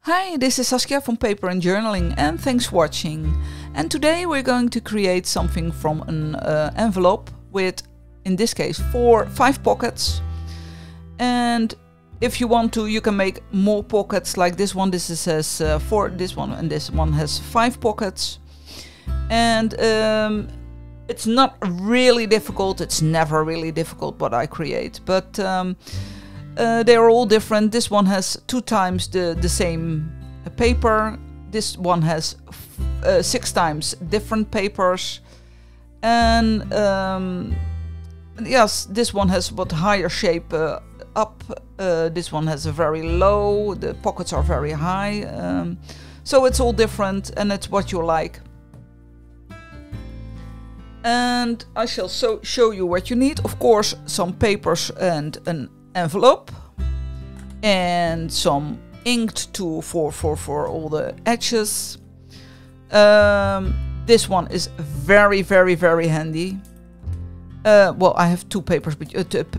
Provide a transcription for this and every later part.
Hi, this is Saskia from Paper and Journaling, and thanks for watching. And today we're going to create something from an envelope with, in this case, 5 pockets. And if you want to, you can make more pockets like this one. This has 4, this one, and this one has 5 pockets. And it's not really difficult. It's never really difficult what I create, but they are all different. This one has 2 times the same paper. This one has 6 times different papers. And yes, this one has what higher shape up. This one has a very low. The pockets are very high. So it's all different, and it's what you like. And I shall show you what you need. Of course, some papers and an envelope, and some inked for all the edges. This one is very handy. Well, I have 2 papers, but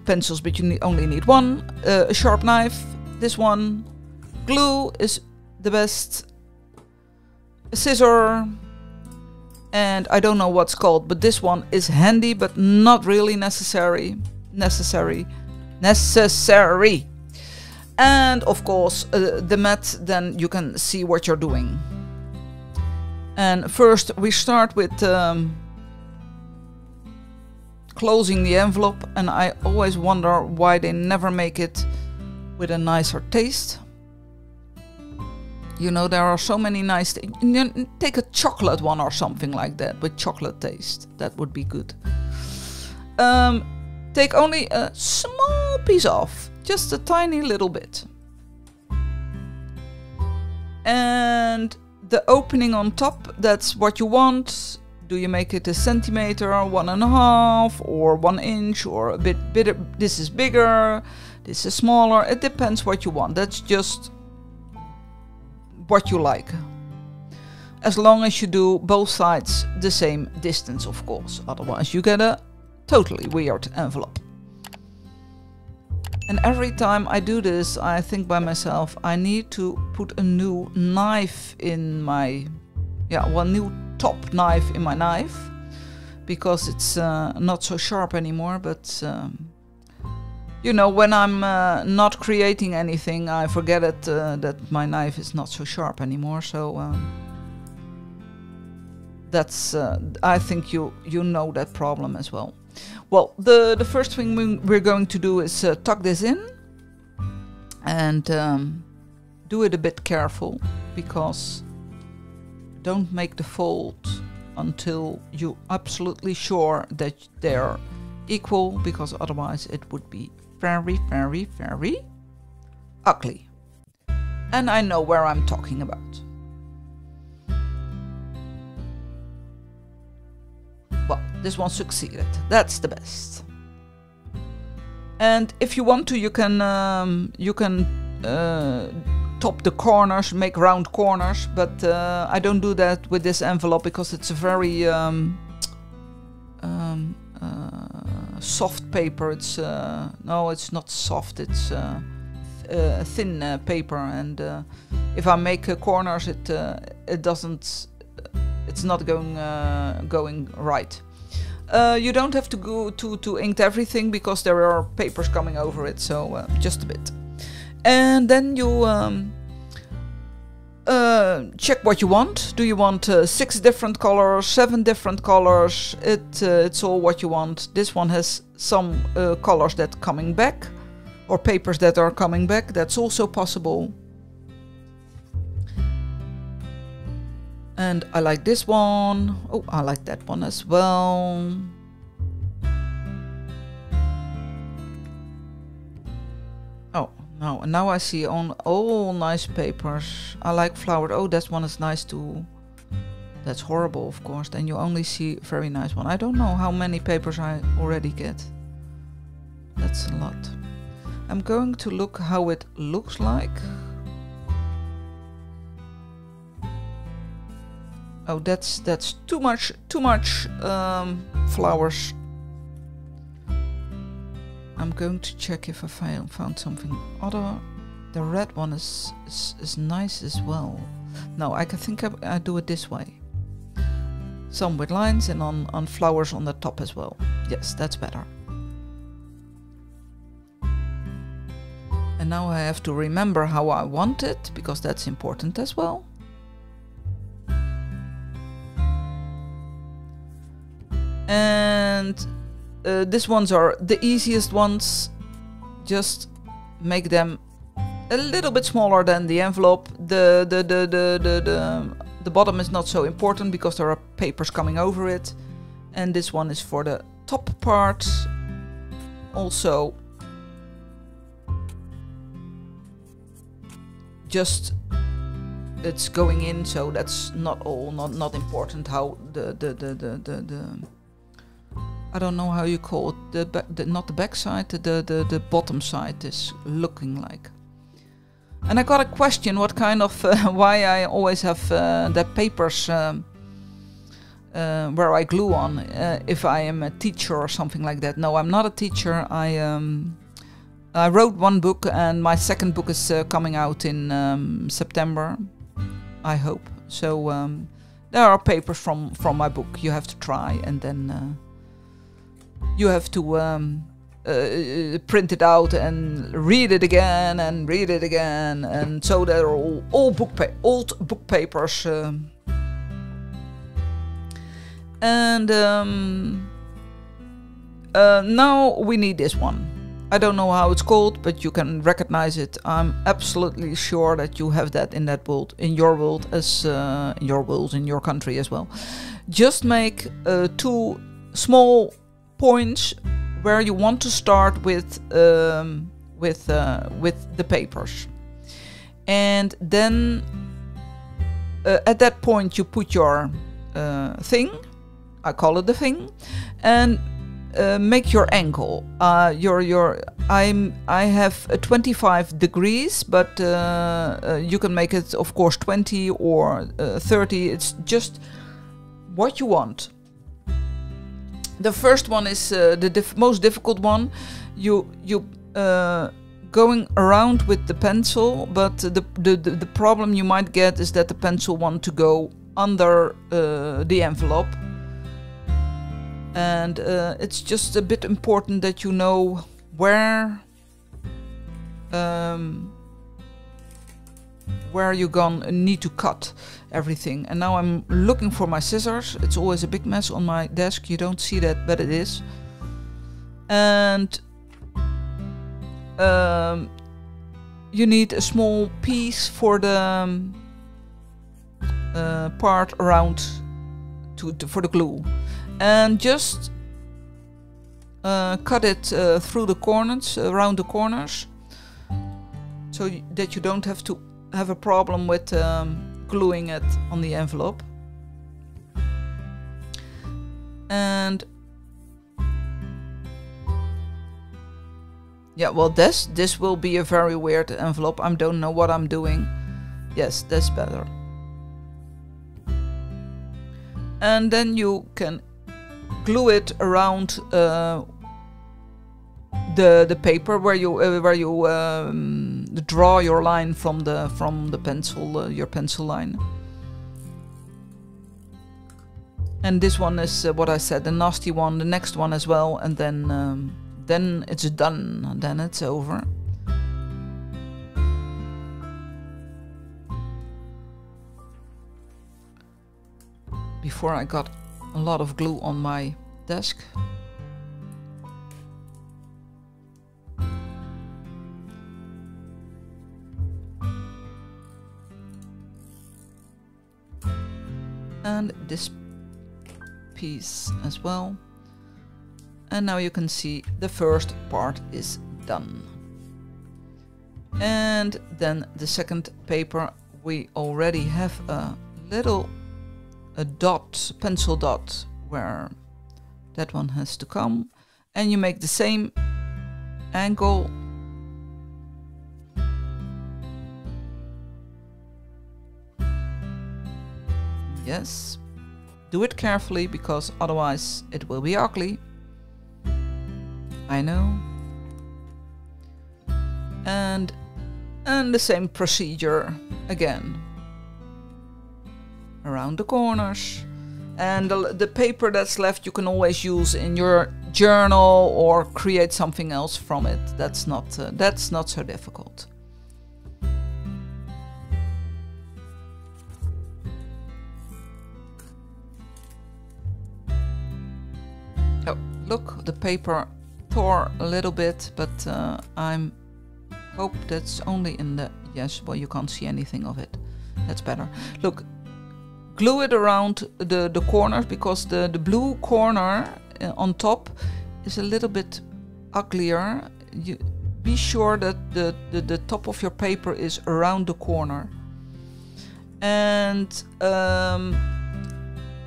pencils, but you only need 1. A sharp knife. This one. Glue is the best. A scissor. And I don't know what's called, but this one is handy, but not really necessary. And of course the mat, then you can see what you're doing. And first we start with closing the envelope, and I always wonder why they never make it with a nicer taste. You know, there are so many nice take a chocolate one or something like that with chocolate taste. That would be good. Take only a small piece off, just a tiny little bit. And the opening on top, that's what you want. Do you make it a centimeter, 1.5, or 1 inch, or a bit bigger? This is bigger, this is smaller. It depends what you want. That's just what you like. As long as you do both sides the same distance, of course. Otherwise you get a totally weird envelope. And every time I do this, I think by myself, I need to put a new knife in my, new top knife in my knife, because it's not so sharp anymore. But you know, when I'm not creating anything, I forget it, that my knife is not so sharp anymore. So that's I think you know that problem as well. Well, the first thing we're going to do is tuck this in, and do it a bit careful, because don't make the fold until you're absolutely sure that they're equal, because otherwise it would be very ugly. And I know where I'm talking about. Well, this one succeeded. That's the best. And if you want to, you can top the corners, make round corners. But I don't do that with this envelope, because it's a very soft paper. It's no, it's not soft. It's thin paper, and if I make corners, it doesn't. It's not going right. You don't have to go to ink everything, because there are papers coming over it. So just a bit, and then you check what you want. Do you want 6 different colors, 7 different colors? It's all what you want. This one has some colors that coming back, or papers that are coming back. That's also possible. And I like this one. Oh, I like that one as well. Oh, now I see all nice papers. I like flowered. Oh, that one is nice too. That's horrible, of course. Then you only see very nice one. I don't know how many papers I already get. That's a lot. I'm going to look how it looks like. Oh, that's too much flowers. I'm going to check if I found something other The red one is nice as well. No, I think I do it this way. Some with lines and on flowers on the top as well. Yes, that's better. And now I have to remember how I want it, because that's important as well. And these ones are the easiest ones. Just make them a little bit smaller than the envelope. The bottom is not so important because there are papers coming over it. And this one is for the top part. Also, just it's going in, so that's not important. How the I don't know how you call it, not the back side, the bottom side is looking like. And I got a question, what kind of why I always have the papers where I glue on, if I am a teacher or something like that. No, I'm not a teacher. I wrote one book, and my second book is coming out in September, I hope. So there are papers from my book you have to try, and then you have to print it out and read it again and read it again, and so they're all old book papers. And now we need this one. I don't know how it's called, but you can recognize it. I'm absolutely sure that you have that in that world, in your world, as in your country as well. Just make 2 small points where you want to start with the papers, and then at that point you put your thing. I call it the thing, and make your angle. I have 25 degrees, but you can make it, of course, 20 or 30. It's just what you want. The first one is the most difficult one. You going around with the pencil, but the problem you might get is that the pencil want to go under the envelope. And it's just a bit important that you know where you're gonna need to cut everything. And now I'm looking for my scissors. It's always a big mess on my desk. You don't see that, but it is. And you need a small piece for the part around for the glue. And just cut it through the corners, around the corners, so that you don't have to have a problem with gluing it on the envelope. And yeah, well, this will be a very weird envelope. I don't know what I'm doing. Yes, that's better. And then you can glue it around the paper where you draw your line from the pencil, your pencil line. And this one is what I said, the nasty one. The next one as well, and then it's done. Then it's over. Before I got a lot of glue on my desk. And this piece as well. And now you can see the first part is done. And then the second paper, we already have a little dot, pencil dot, where that one has to come, and you make the same angle. Yes, do it carefully, because otherwise it will be ugly. I know. And And the same procedure again. Around the corners. And the paper that's left you can always use in your journal or create something else from it. That's not so difficult. Oh, look, the paper tore a little bit, but I hope that's only in the... Yes, well, you can't see anything of it. That's better. Look, glue it around the corners, because the blue corner on top is a little bit uglier. You be sure that the top of your paper is around the corner. And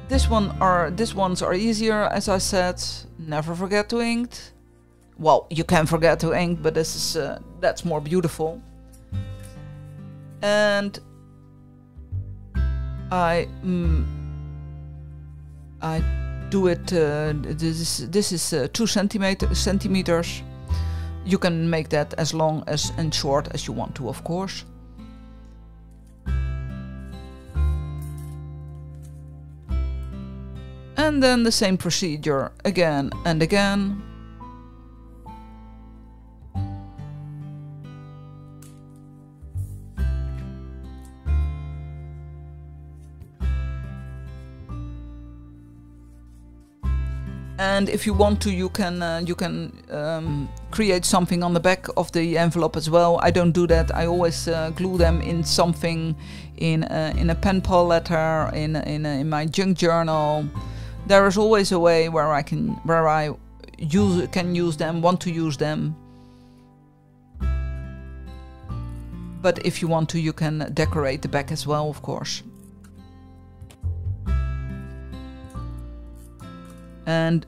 these ones are easier, as I said. Never forget to ink. Well, you can forget to ink, but this is that's more beautiful. And I do it. This is 2 centimeters. You can make that as long as and short as you want to, of course. And then the same procedure again and again. And if you want to, you can create something on the back of the envelope as well. I don't do that. I always glue them in something, in a pen pal letter, in my junk journal. There is always a way where I can use them, want to use them. But if you want to, you can decorate the back as well, of course. And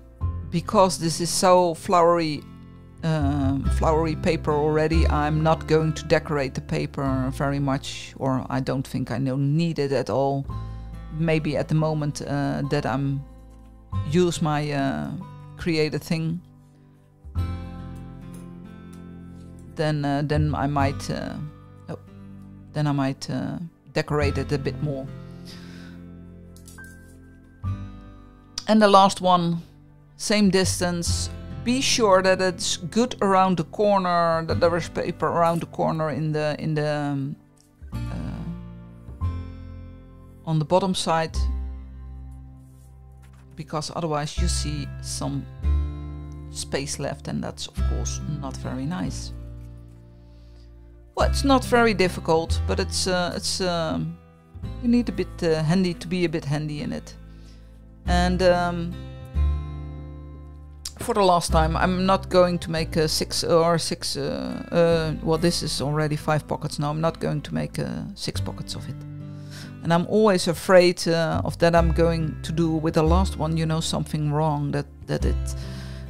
because this is so flowery paper already, I'm not going to decorate the paper very much, or I don't think I need it at all. Maybe at the moment that I'm use my created thing, then I might decorate it a bit more. And the last one, same distance. Be sure that it's good around the corner, that there is paper around the corner on the bottom side, because otherwise you see some space left, and that's of course not very nice. Well, it's not very difficult, but you need a bit handy to be a bit handy in it. And for the last time, I'm not going to make a 6 or 6. Well, this is already 5 pockets now. I'm not going to make 6 pockets of it. And I'm always afraid of that I'm going to do with the last one, something wrong, that it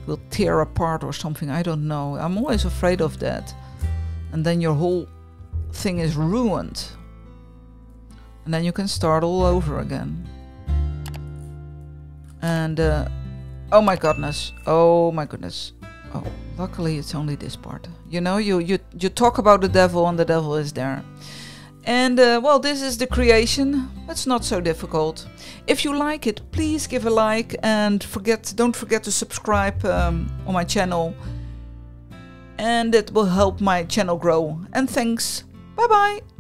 will tear apart or something. I don't know. I'm always afraid of that. And then your whole thing is ruined. And then you can start all over again. And oh my goodness. Oh, luckily it's only this part. You talk about the devil and the devil is there. And well, this is the creation. It's not so difficult. If you like it, please give a like, and don't forget to subscribe on my channel. And it will help my channel grow. And thanks. Bye bye.